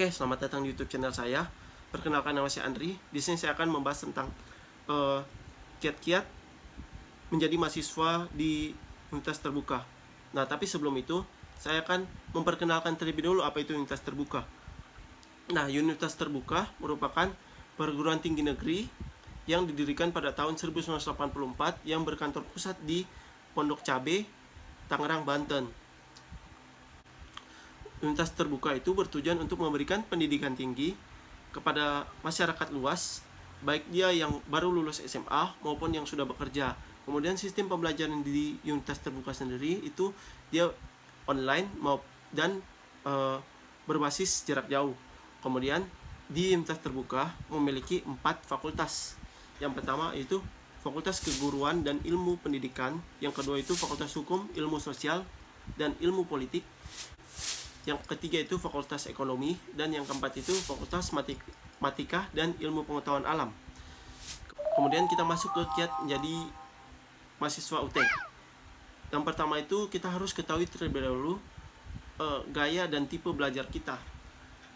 Oke, selamat datang di YouTube channel saya. Perkenalkan, nama saya Andri. Di sini saya akan membahas tentang kiat-kiat menjadi mahasiswa di universitas terbuka. Nah, tapi sebelum itu, saya akan memperkenalkan terlebih dahulu apa itu universitas terbuka. Nah, universitas terbuka merupakan perguruan tinggi negeri yang didirikan pada tahun 1984 yang berkantor pusat di Pondok Cabe, Tangerang, Banten. Universitas terbuka itu bertujuan untuk memberikan pendidikan tinggi kepada masyarakat luas, baik dia yang baru lulus SMA maupun yang sudah bekerja. Kemudian sistem pembelajaran di universitas terbuka sendiri itu dia online dan berbasis jarak jauh. Kemudian di universitas terbuka memiliki 4 fakultas. Yang pertama itu Fakultas Keguruan dan Ilmu Pendidikan, yang kedua itu Fakultas Hukum, Ilmu Sosial, dan Ilmu Politik. Yang ketiga itu Fakultas Ekonomi, dan yang keempat itu Fakultas Matematika dan Ilmu Pengetahuan Alam. Kemudian kita masuk ke kiat menjadi mahasiswa UT. Yang pertama itu kita harus ketahui terlebih dahulu gaya dan tipe belajar kita.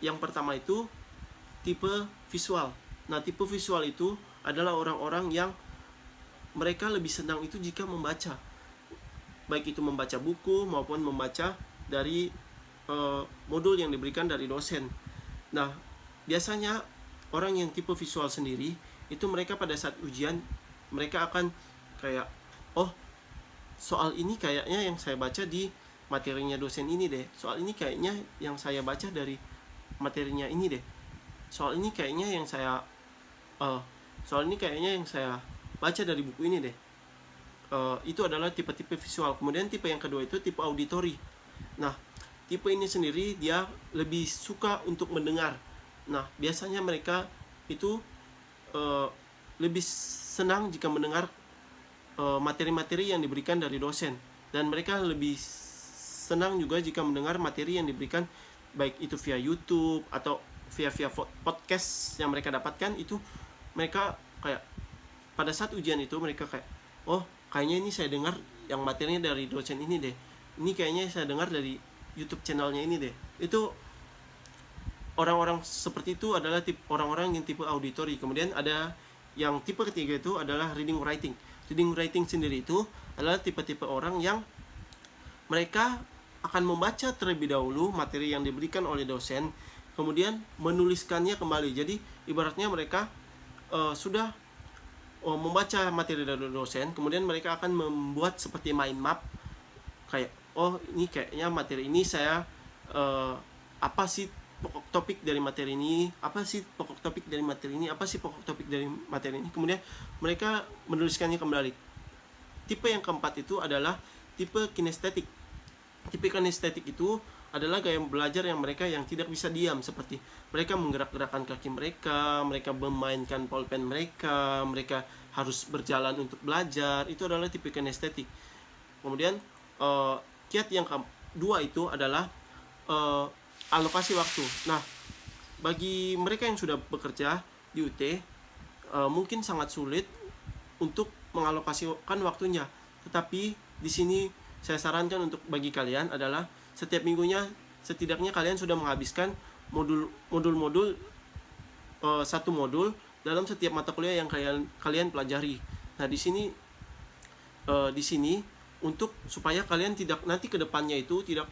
Yang pertama itu tipe visual. Nah, tipe visual itu adalah orang-orang yang mereka lebih senang itu jika membaca, baik itu membaca buku maupun membaca dari modul yang diberikan dari dosen. Nah, biasanya orang yang tipe visual sendiri itu mereka pada saat ujian mereka akan kayak, oh, soal ini kayaknya yang saya baca di materinya dosen ini deh, soal ini kayaknya yang saya baca dari materinya ini deh, soal ini kayaknya yang saya baca dari buku ini deh. Itu adalah tipe-tipe visual. Kemudian tipe yang kedua itu tipe auditori. Nah, tipe ini sendiri dia lebih suka untuk mendengar. Nah, biasanya mereka itu lebih senang jika mendengar materi-materi yang diberikan dari dosen, dan mereka lebih senang juga jika mendengar materi yang diberikan baik itu via YouTube atau via podcast yang mereka dapatkan. Itu mereka kayak pada saat ujian itu mereka kayak, oh, kayaknya ini saya dengar yang materinya dari dosen ini deh, ini kayaknya saya dengar dari YouTube channelnya ini deh. Itu orang-orang seperti itu adalah orang-orang yang tipe auditori. Kemudian ada yang tipe ketiga itu adalah reading writing. Reading writing sendiri itu adalah tipe-tipe orang yang mereka akan membaca terlebih dahulu materi yang diberikan oleh dosen, kemudian menuliskannya kembali. Jadi ibaratnya mereka sudah membaca materi dari dosen, kemudian mereka akan membuat seperti mind map, kayak, oh, ini kayaknya materi ini saya apa sih pokok topik dari materi ini, apa sih pokok topik dari materi ini, apa sih pokok topik dari materi ini, kemudian mereka menuliskannya kembali. Tipe yang keempat itu adalah tipe kinestetik. Tipe kinestetik itu adalah gaya belajar yang mereka yang tidak bisa diam, seperti mereka menggerak-gerakkan kaki mereka, mereka memainkan pulpen mereka, mereka harus berjalan untuk belajar. Itu adalah tipe kinestetik. Kemudian kiat yang kedua itu adalah alokasi waktu. Nah, bagi mereka yang sudah bekerja di UT mungkin sangat sulit untuk mengalokasikan waktunya. Tetapi di sini saya sarankan untuk bagi kalian adalah setiap minggunya setidaknya kalian sudah menghabiskan modul-modul satu modul dalam setiap mata kuliah yang kalian pelajari. Nah, di sini untuk supaya kalian tidak nanti ke depannya itu tidak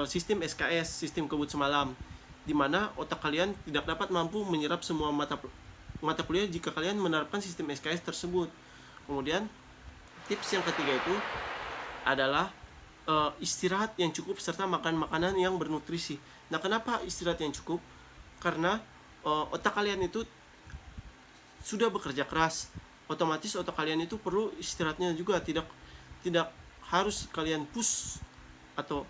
sistem SKS, sistem kebut semalam, di mana otak kalian tidak dapat mampu menyerap semua mata kuliah jika kalian menerapkan sistem SKS tersebut. Kemudian tips yang ketiga itu adalah istirahat yang cukup serta makan makanan yang bernutrisi. Nah, kenapa istirahat yang cukup? Karena otak kalian itu sudah bekerja keras, otomatis otak kalian itu perlu istirahatnya juga. Tidak harus kalian push atau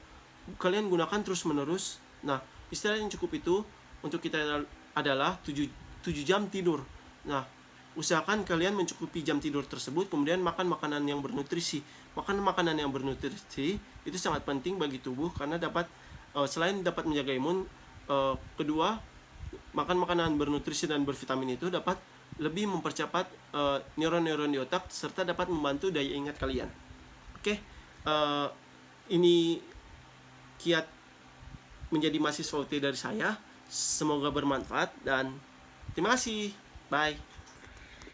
kalian gunakan terus menerus. Nah, istirahat yang cukup itu untuk kita adalah 7 jam tidur. Nah, usahakan kalian mencukupi jam tidur tersebut, kemudian makan makanan yang bernutrisi. Makan makanan yang bernutrisi itu sangat penting bagi tubuh karena dapat selain dapat menjaga imun, kedua, makan makanan bernutrisi dan bervitamin itu dapat lebih mempercepat neuron-neuron di otak serta dapat membantu daya ingat kalian. Oke, ini kiat menjadi mahasiswa UT dari saya. Semoga bermanfaat dan terima kasih. Bye.